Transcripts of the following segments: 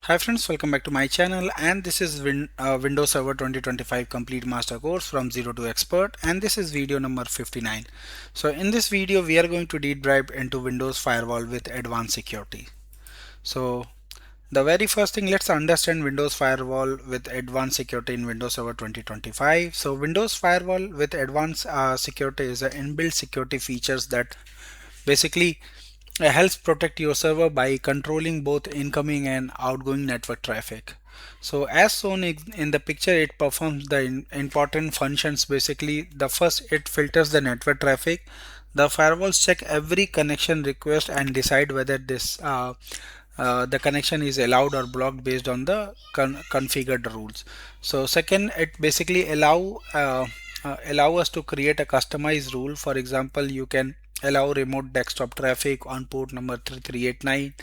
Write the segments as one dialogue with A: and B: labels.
A: Hi friends, welcome back to my channel, and this is Windows Server 2025 Complete Master Course from Zero to Expert, and this is video number 59. So in this video we are going to deep dive into Windows Firewall with advanced security. So the very first thing, let's understand Windows Firewall with advanced security in Windows Server 2025. So Windows Firewall with advanced security is an inbuilt security features that basically helps protect your server by controlling both incoming and outgoing network traffic. So as shown in the picture, it performs the important functions. Basically, the first, it filters the network traffic. The firewalls check every connection request and decide whether the connection is allowed or blocked based on the configured rules. So second, it basically allow us to create a customized rule. For example, you can allow remote desktop traffic on port number 3389,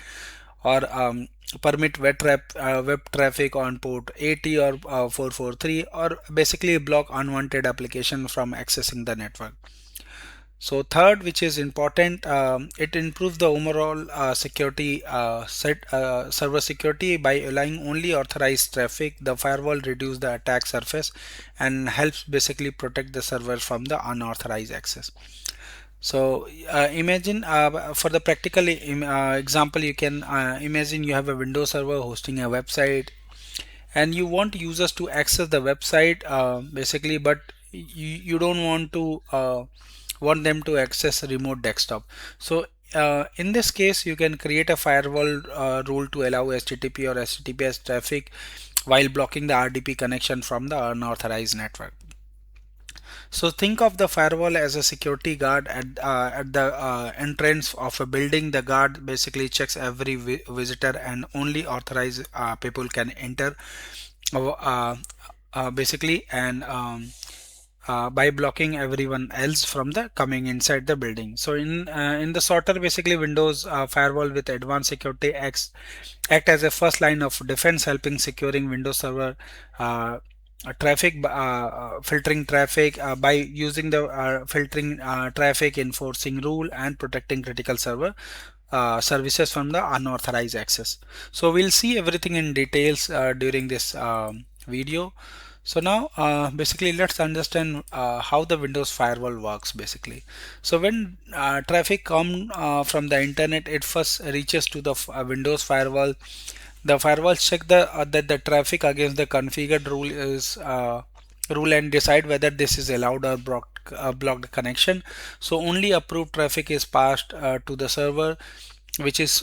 A: or permit web traffic on port 80 or 443, or basically block unwanted application from accessing the network. So third, which is important, it improves the overall server security by allowing only authorized traffic. The firewall reduces the attack surface and helps basically protect the server from the unauthorized access. So imagine for the practical example, you can imagine you have a Windows server hosting a website, and you want users to access the website basically, but you don't want them to access a remote desktop. So in this case, you can create a firewall rule to allow HTTP or HTTPS traffic while blocking the RDP connection from the unauthorized network. So think of the firewall as a security guard at the entrance of a building. The guard basically checks every visitor, and only authorized people can enter basically, and by blocking everyone else from the coming inside the building. So in the shorter, basically Windows firewall with advanced security act as a first line of defense, helping securing Windows server filtering traffic by using the filtering traffic, enforcing rule, and protecting critical server services from the unauthorized access. So we'll see everything in details during this video. So now basically let's understand how the Windows firewall works basically. So when traffic comes from the internet, it first reaches to the Windows firewall. The firewall check that the traffic against the configured rule and decide whether this is allowed or blocked connection. So only approved traffic is passed to the server, which is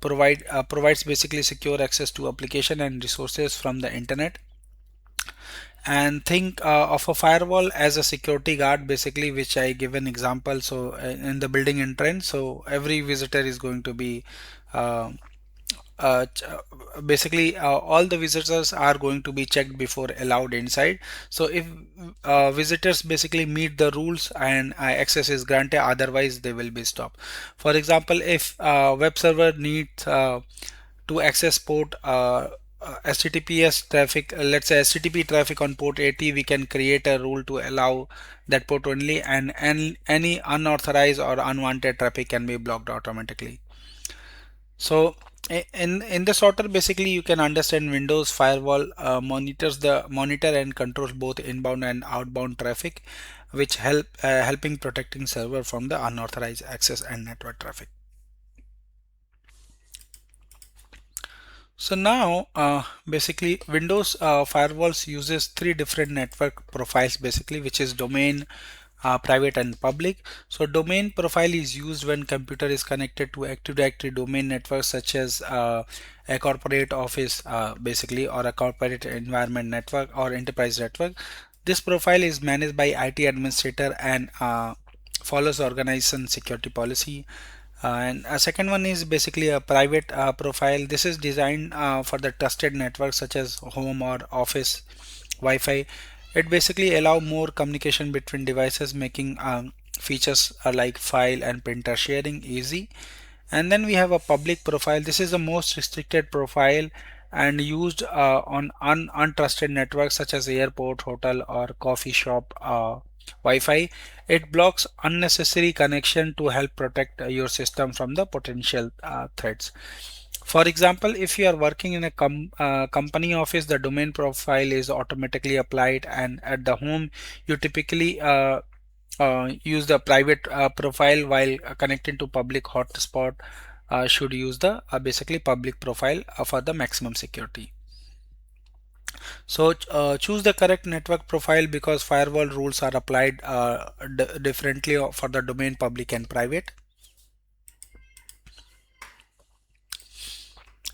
A: provides basically secure access to application and resources from the internet. And think of a firewall as a security guard basically, which I give an example. So in the building entrance, so every visitor is going to be uh, uh, ch- basically all the visitors are going to be checked before allowed inside. So if visitors basically meet the rules, and access is granted, otherwise they will be stopped. For example, if web server needs to access port HTTPS traffic, let's say HTTP traffic on port 80, we can create a rule to allow that port only, and any unauthorized or unwanted traffic can be blocked automatically. So in the sorter, basically you can understand Windows Firewall monitor and controls both inbound and outbound traffic, which helping protecting server from the unauthorized access and network traffic. So now basically Windows firewalls uses three different network profiles basically, which is domain, private, and public. So domain profile is used when computer is connected to Active Directory domain networks, such as a corporate office basically, or a corporate environment network or enterprise network. This profile is managed by IT administrator and follows organization security policy. And a second one is basically a private profile. This is designed for the trusted networks such as home or office Wi-Fi. It basically allow more communication between devices, making features like file and printer sharing easy. And then we have a public profile. This is the most restricted profile and used on untrusted networks such as airport, hotel, or coffee shop Wi-Fi. It blocks unnecessary connection to help protect your system from the potential threats. For example, if you are working in a company office, the domain profile is automatically applied, and at the home, you typically use the private profile, while connecting to public hotspot should use the basically public profile for the maximum security. So choose the correct network profile, because firewall rules are applied differently for the domain public and private.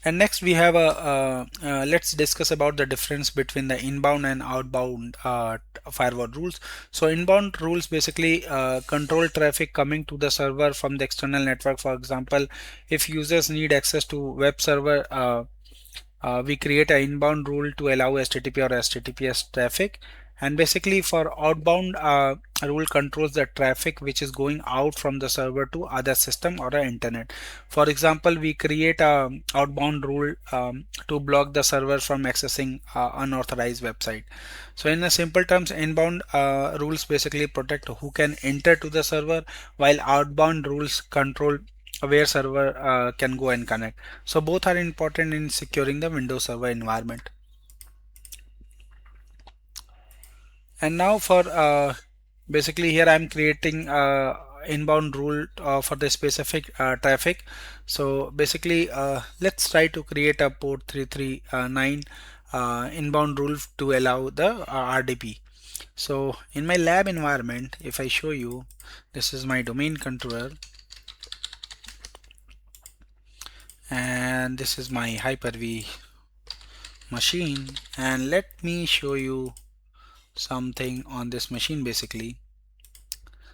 A: And next we have let's discuss about the difference between the inbound and outbound firewall rules. So inbound rules basically control traffic coming to the server from the external network. For example, if users need access to web server, we create an inbound rule to allow HTTP or HTTPS traffic. And basically for outbound rule controls the traffic which is going out from the server to other system or internet. For example, we create a outbound rule to block the server from accessing unauthorized website. So in the simple terms, inbound rules basically protect who can enter to the server, while outbound rules control where server can go and connect. So both are important in securing the Windows Server environment. And now for basically here I'm creating inbound rule for the specific traffic. So basically let's try to create a port 339 inbound rule to allow the RDP. So in my lab environment, if I show you, this is my domain controller and this is my Hyper-V machine, and let me show you something on this machine basically.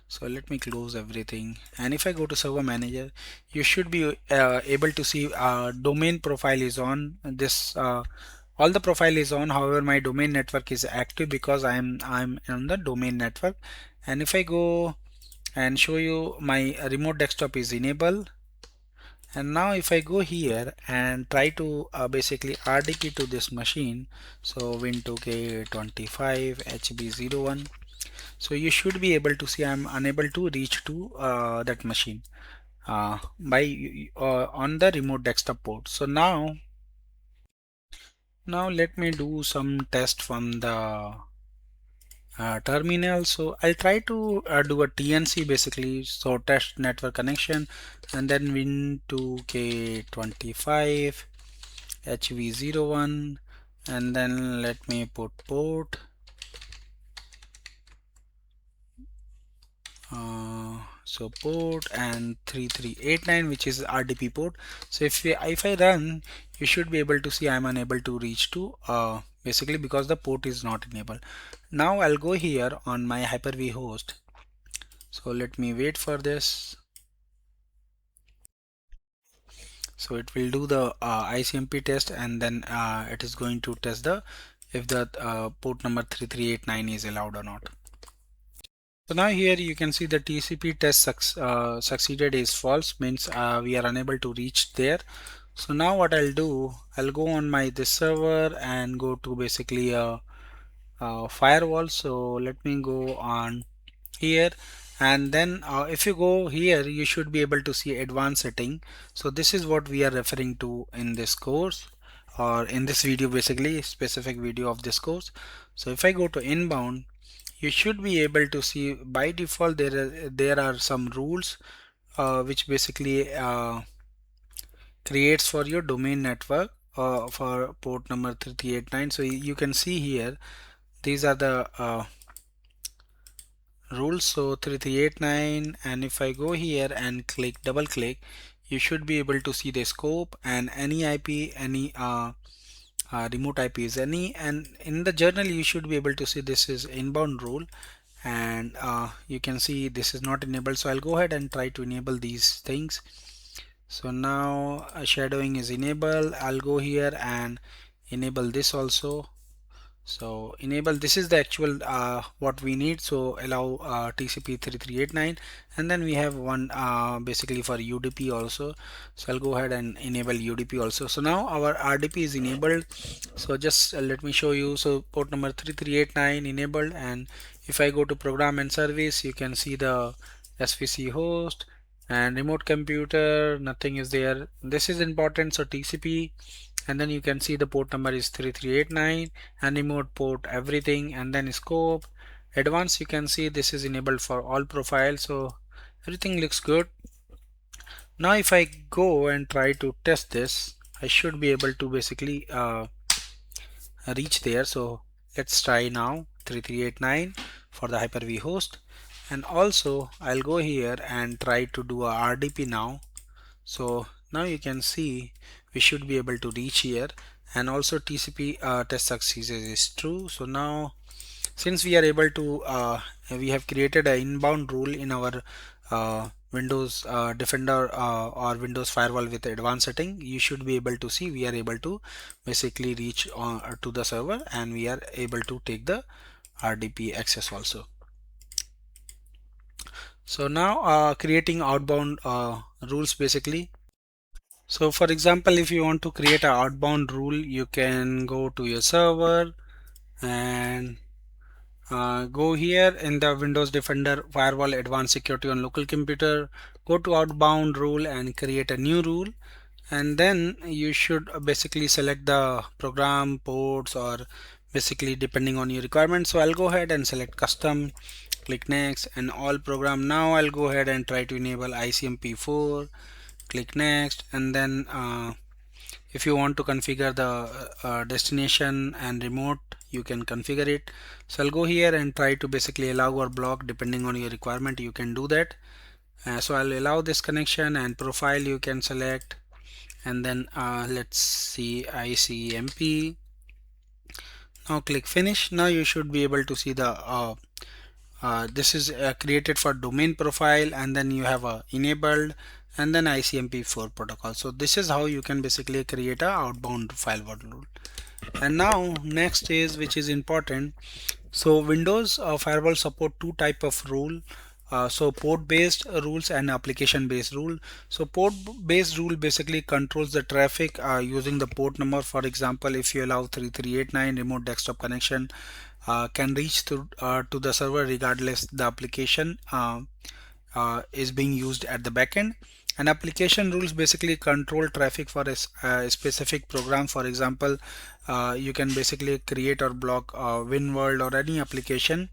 A: So let me close everything, and if I go to server manager, you should be able to see domain profile is on this all the profile is on. However, my domain network is active because I'm on the domain network. And if I go and show you, my remote desktop is enabled. And now if I go here and try to basically RDP to this machine, so Win2K25 HB01, so you should be able to see I'm unable to reach to that machine by on the remote desktop port. So now let me do some test from the terminal. So I'll try to do a TNC basically, so test network connection, and then Win2K25 HV01, and then let me put port so port and 3389, which is RDP port. So if I run, you should be able to see I'm unable to reach to basically because the port is not enabled. Now I'll go here on my Hyper-V host. So let me wait for this. So it will do the ICMP test, and then it is going to test the if the port number 3389 is allowed or not. So now here you can see the TCP test succeeded is false, means we are unable to reach there. So now what I'll do, I'll go on my this server and go to basically a firewall. So let me go on here, and then if you go here, you should be able to see advanced setting. So this is what we are referring to in this course, or in this video, basically specific video of this course. So if I go to inbound, you should be able to see by default there are some rules which basically creates for your domain network for port number 3389. So you can see here these are the rules. So 3389, and if I go here and click double click, you should be able to see the scope and any IP, any remote IP is any, and in the journal you should be able to see this is inbound rule, and you can see this is not enabled. So I'll go ahead and try to enable these things. So now shadowing is enabled. I'll go here and enable this also. So enable, this is the actual what we need. So allow TCP 3389, and then we have one basically for UDP also. So I'll go ahead and enable UDP also. So now our RDP is enabled. So just let me show you. So port number 3389 enabled, and if I go to program and service, you can see the SVC host, And remote computer, nothing is there. This is important, so TCP, and then you can see the port number is 3389, and remote port everything, and then scope advanced, you can see this is enabled for all profiles, so everything looks good. Now if I go and try to test this, I should be able to basically reach there. So let's try now 3389 for the Hyper-V host, and also I'll go here and try to do a RDP now. So now you can see we should be able to reach here, and also TCP test success is true. So now since we are able to we have created an inbound rule in our Windows Defender or Windows Firewall with advanced setting, you should be able to see we are able to basically reach to the server, and we are able to take the RDP access also. So now creating outbound rules basically. So for example, if you want to create an outbound rule, you can go to your server and go here in the Windows Defender Firewall Advanced Security on local computer, go to outbound rule and create a new rule, and then you should basically select the program ports or basically depending on your requirements. So I'll go ahead and select custom, click next, and all program. Now I'll go ahead and try to enable ICMP4, click next, and then if you want to configure the destination and remote, you can configure it. So I'll go here and try to basically allow or block depending on your requirement. You can do that. So I'll allow this connection, and profile you can select, and then let's see ICMP. Now click finish. Now you should be able to see the this is created for domain profile, and then you have a enabled, and then ICMP4 protocol. So this is how you can basically create a outbound firewall rule. And now next is, which is important, so Windows Firewall support two type of rule. So port based rules and application based rule. So port based rule basically controls the traffic using the port number. For example, if you allow 3389 remote desktop connection can reach to the server regardless the application is being used at the backend. And application rules basically control traffic for a specific program. For example, you can basically create or block WinWorld or any application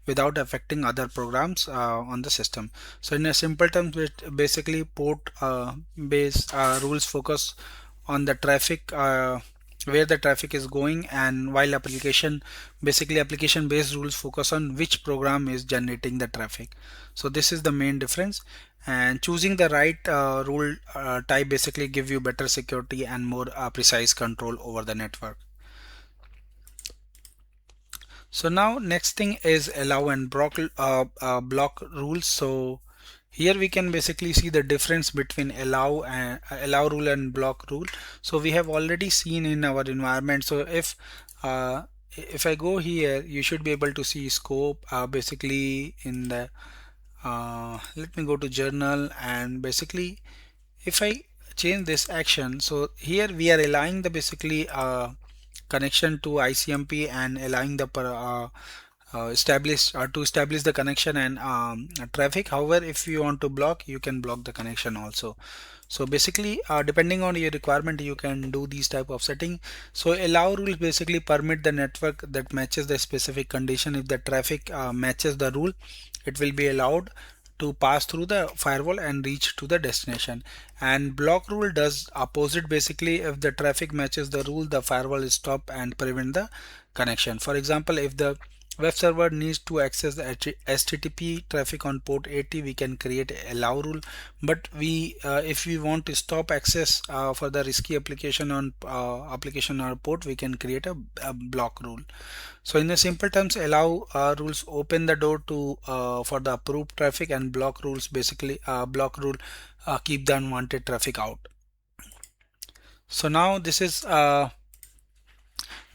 A: without affecting other programs on the system. So in a simple terms, basically port based rules focus on the traffic where the traffic is going, and while application based rules focus on which program is generating the traffic. So this is the main difference, and choosing the right rule type basically give you better security and more precise control over the network. So now next thing is allow and block rules. So here we can basically see the difference between allow rule and block rule. So we have already seen in our environment. So if I go here, you should be able to see scope basically in the let me go to journal, and basically if I change this action, so here we are allowing the basically connection to ICMP and allowing the to establish the connection and traffic. However, if you want to block, you can block the connection also. So basically depending on your requirement, you can do these type of setting. So allow rules basically permit the network that matches the specific condition. If the traffic matches the rule, it will be allowed to pass through the firewall and reach to the destination. And block rule does opposite. Basically, if the traffic matches the rule, the firewall is stop and prevent the connection. For example, if the web server needs to access the HTTP traffic on port 80, we can create a allow rule. But if we want to stop access for the risky application on application or port, we can create a block rule. So in the simple terms, allow rules open the door to for the approved traffic, and block rules basically block rule keep the unwanted traffic out. So now this is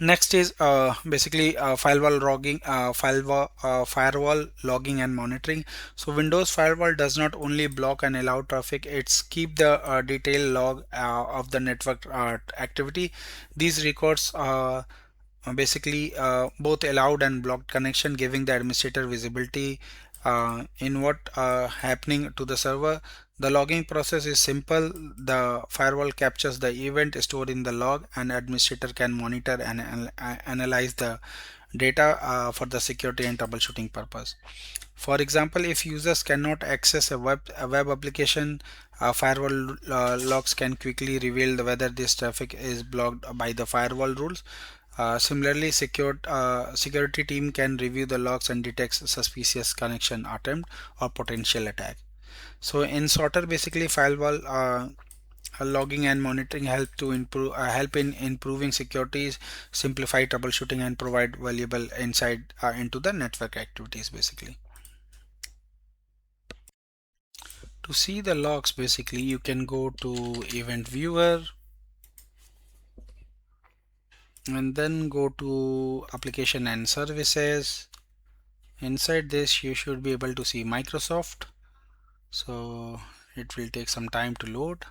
A: next is basically firewall logging and monitoring. So Windows Firewall does not only block and allow traffic, it's keep the detailed log of the network activity. These records basically both allowed and blocked connection, giving the administrator visibility in what happening to the server. The logging process is simple. The firewall captures the event stored in the log, and administrator can monitor and analyze the data for the security and troubleshooting purpose. For example, if users cannot access a web application, firewall logs can quickly reveal whether this traffic is blocked by the firewall rules. Similarly, security team can review the logs and detect suspicious connection attempt or potential attack. So in shorter, basically firewall logging and monitoring help in improving security, simplify troubleshooting, and provide valuable insight into the network activities basically. To see the logs, basically you can go to event viewer and then go to application and services. Inside this you should be able to see Microsoft, so it will take some time to load.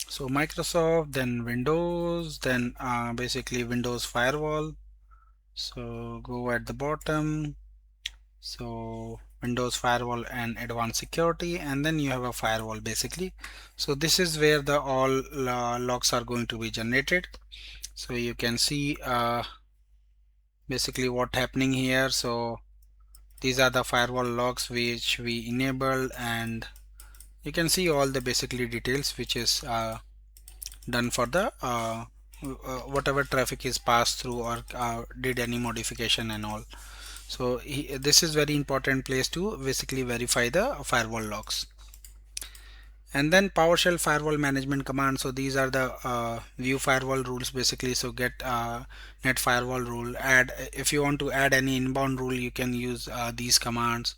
A: So Microsoft, then Windows, then basically Windows Firewall. So go at the bottom, so Windows Firewall and Advanced Security, and then you have a firewall basically. So this is where the all logs are going to be generated. So you can see basically what happening here. So these are the firewall logs which we enabled, and you can see all the basically details which is done for the whatever traffic is passed through or did any modification and all. So this is very important place to basically verify the firewall logs. And then PowerShell firewall management command. So these are the view firewall rules basically. So get net firewall rule, add if you want to add any inbound rule, you can use these commands.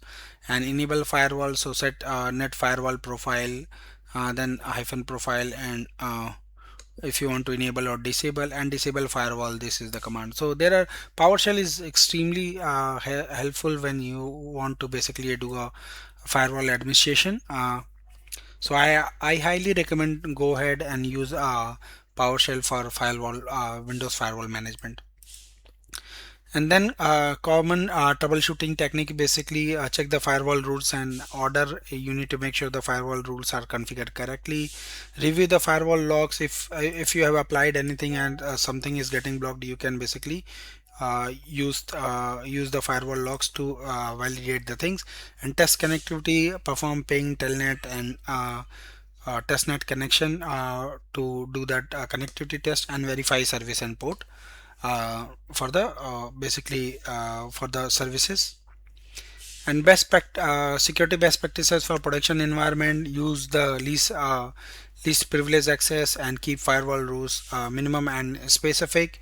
A: And enable firewall, so set net firewall profile, then hyphen profile, and if you want to enable or disable, and disable firewall, this is the command. So there are PowerShell is extremely helpful when you want to basically do a firewall administration. So I highly recommend go ahead and use PowerShell for firewall Windows firewall management. And then common troubleshooting technique, basically check the firewall rules and order. You need to make sure the firewall rules are configured correctly. Review the firewall logs. If you have applied anything and something is getting blocked, you can basically use the firewall logs to validate the things. And test connectivity, perform ping, telnet, and testnet connection to do that connectivity test, and verify service and port for the basically for the services. And security best practices for production environment: use the least privilege access, and keep firewall rules minimum and specific,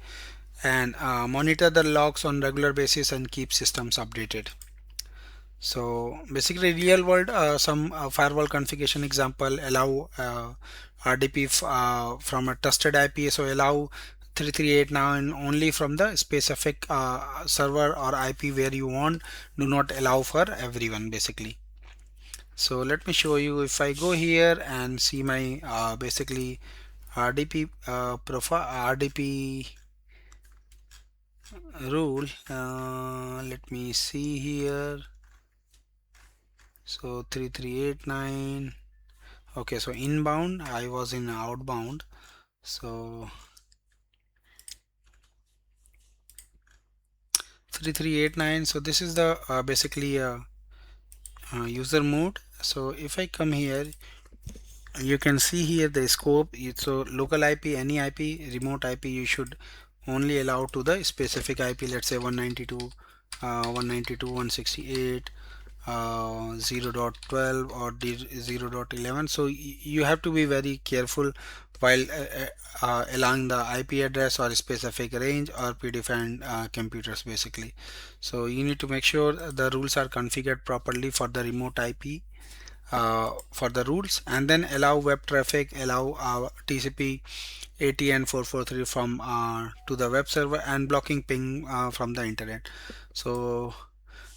A: and monitor the logs on regular basis, and keep systems updated. So basically real world some firewall configuration example: allow RDP from a trusted IP, so allow 3389 only from the specific server or IP where you want, do not allow for everyone basically. So let me show you. If I go here and see my basically RDP profile, RDP rule, let me see here. So 3389. Okay, so inbound, I was in outbound. So 3389. So this is the basically user mode. So if I come here, you can see here the scope. So local IP, any IP, remote IP, you should only allow to the specific IP. Let's say 192 192.168 0.12 or 0.11. So you have to be very careful while allowing the IP address or specific range or predefined computers basically. So you need to make sure the rules are configured properly for the remote IP for the rules, and then allow web traffic, allow TCP ATN 443 from to the web server, and blocking ping from the internet. So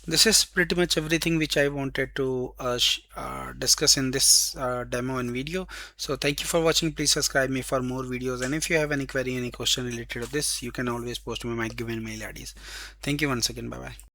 A: this is pretty much everything which I wanted to discuss in this demo and video. So thank you for watching. Please subscribe me for more videos, and if you have any query, any question related to this, you can always post me my given mail IDs. Thank you once again. Bye bye.